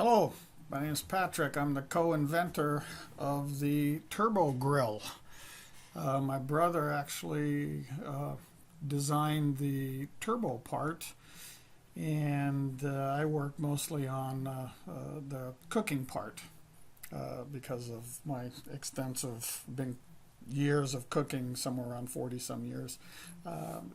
Hello, my name is Patrick. I'm the co-inventor of the turbo grill. My brother actually designed the turbo part, and I work mostly on the cooking part because of my extensive years of cooking, somewhere around 40 some years.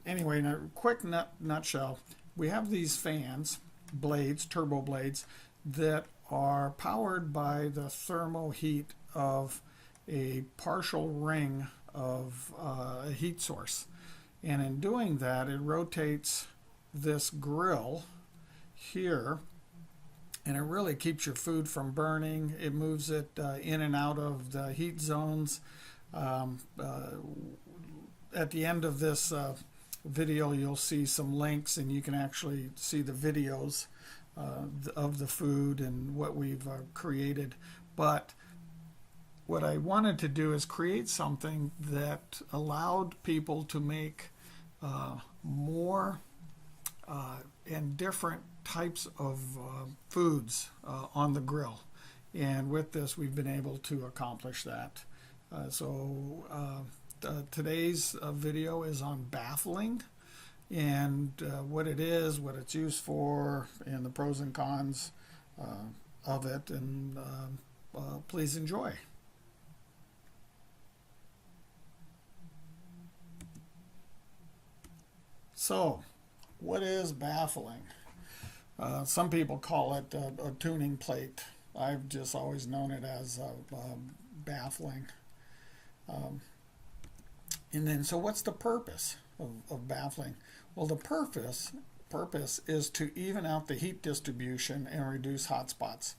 Anyway, in a quick nutshell, we have these fans, blades, turbo blades, that are powered by the thermal heat of a partial ring of a heat source. And in doing that, it rotates this grill here, and it really keeps your food from burning. It moves it in and out of the heat zones. At the end of this video, you'll see some links, and you can actually see the videos of the food and what we've created. But what I wanted to do is create something that allowed people to make more and different types of foods on the grill. And with this, we've been able to accomplish that. Today's video is on baffling, and what it is, what it's used for, and the pros and cons of it. And please enjoy. So, what is baffling? Some people call it a tuning plate. I've just always known it as baffling. And then, so what's the purpose of baffling? Well, the purpose is to even out the heat distribution and reduce hot spots.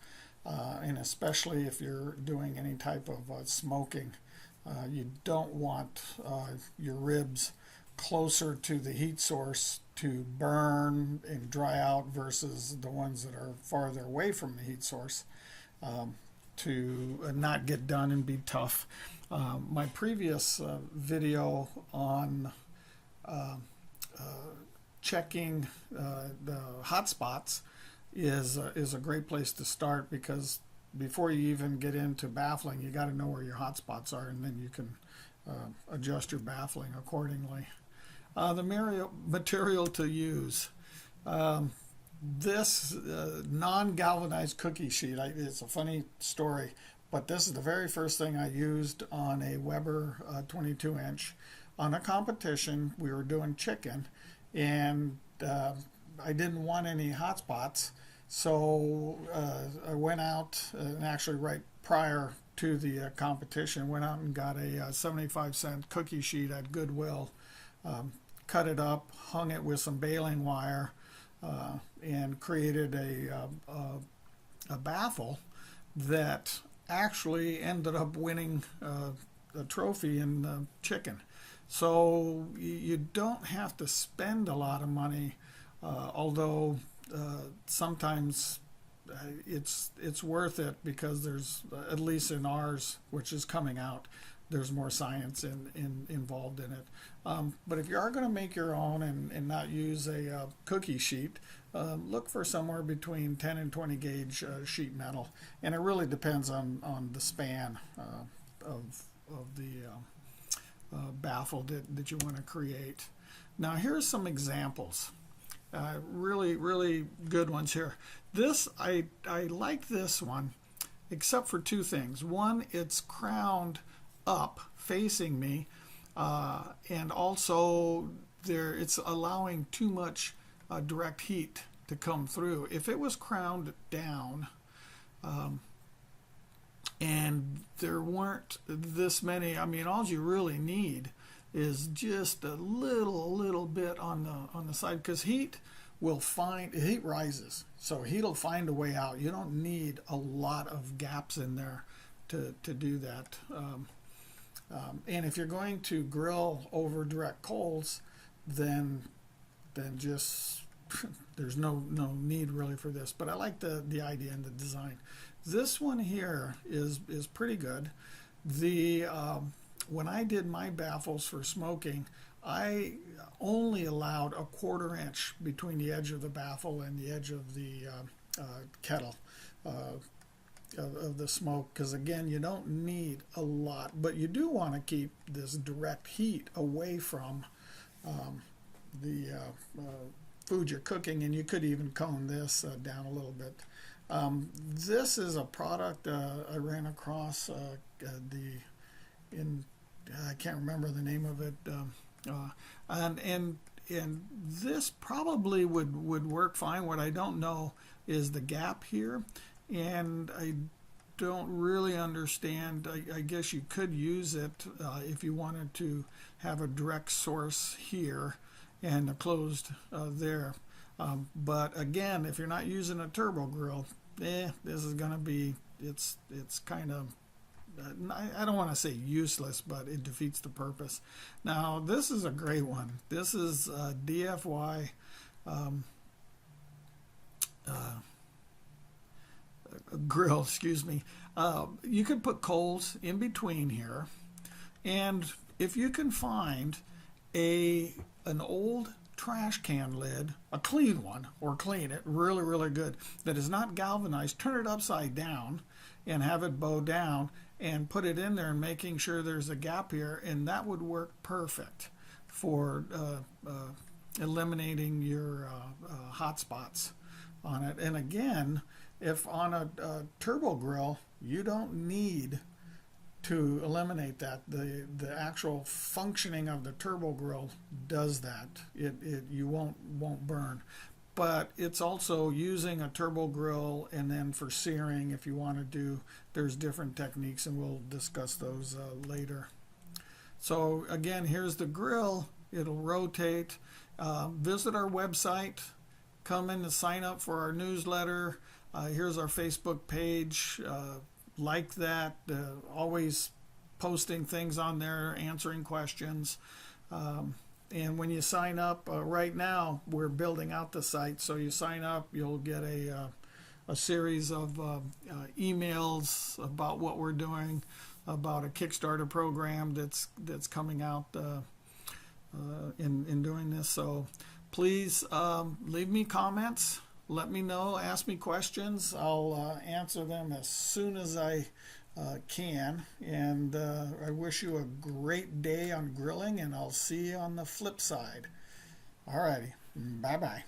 And especially if you're doing any type of smoking, you don't want your ribs closer to the heat source to burn and dry out versus the ones that are farther away from the heat source to not get done and be tough. My previous video on checking the hot spots is a great place to start, because before you even get into baffling, you got to know where your hot spots are, and then you can adjust your baffling accordingly. The material to use. This non-galvanized cookie sheet, it's a funny story, but this is the very first thing I used on a Weber 22-inch. On a competition, we were doing chicken, and I didn't want any hot spots, so I went out, and actually right prior to the competition, went out and got a 75-cent cookie sheet at Goodwill, cut it up, hung it with some baling wire, and created a baffle that actually ended up winning a trophy in the chicken. So you don't have to spend a lot of money, although sometimes it's worth it, because there's, at least in ours, which is coming out, there's more science involved in it. But if you are going to make your own and not use a cookie sheet, look for somewhere between 10 and 20 gauge sheet metal. And it really depends on the span of the baffle that you want to create. Now, here's some examples. Really good ones here. This, I like this one, except for two things. One, it's crowned up facing me, and also it's allowing too much direct heat to come through. If it was crowned down and there weren't this many, I mean, all you really need is just a little bit on the side, because heat rises, so heat will find a way out. You don't need a lot of gaps in there to do that. And if you're going to grill over direct coals, then just there's no need really for this. But I like the idea and the design. This one here is pretty good. When I did my baffles for smoking, I only allowed a 1/4 inch between the edge of the baffle and the edge of the kettle of the smoke, because again, you don't need a lot, but you do want to keep this direct heat away from the food you're cooking, and you could even cone this down a little bit. This is a product I ran across I can't remember the name of it, and this probably would work fine. What I don't know is the gap here, and I don't really understand. I guess you could use it if you wanted to have a direct source here and a closed there. But again, if you're not using a turbo grill, this is going to be, it's kind of, I don't want to say useless, but it defeats the purpose. Now, this is a great one. This is DFY grill, excuse me. You could put coals in between here, and if you can find an old trash can lid, a clean one, or clean it really, really good, that is not galvanized, turn it upside down and have it bow down and put it in there, and making sure there's a gap here, and that would work perfect for eliminating your hot spots on it. And again, if on a turbo grill, you don't need to eliminate that. The actual functioning of the turbo grill does that. You won't burn. But it's also using a turbo grill, and then for searing, if you want to do, there's different techniques, and we'll discuss those later. So again, here's the grill. It'll rotate. Visit our website. Come in to sign up for our newsletter. Here's our Facebook page. Like that. Always posting things on there, answering questions. And when you sign up, right now we're building out the site. So you sign up, you'll get a series of emails about what we're doing, about a Kickstarter program that's coming out in doing this. So please leave me comments. Let me know. Ask me questions. I'll answer them as soon as I can. And I wish you a great day on grilling, and I'll see you on the flip side. Alrighty. Bye-bye.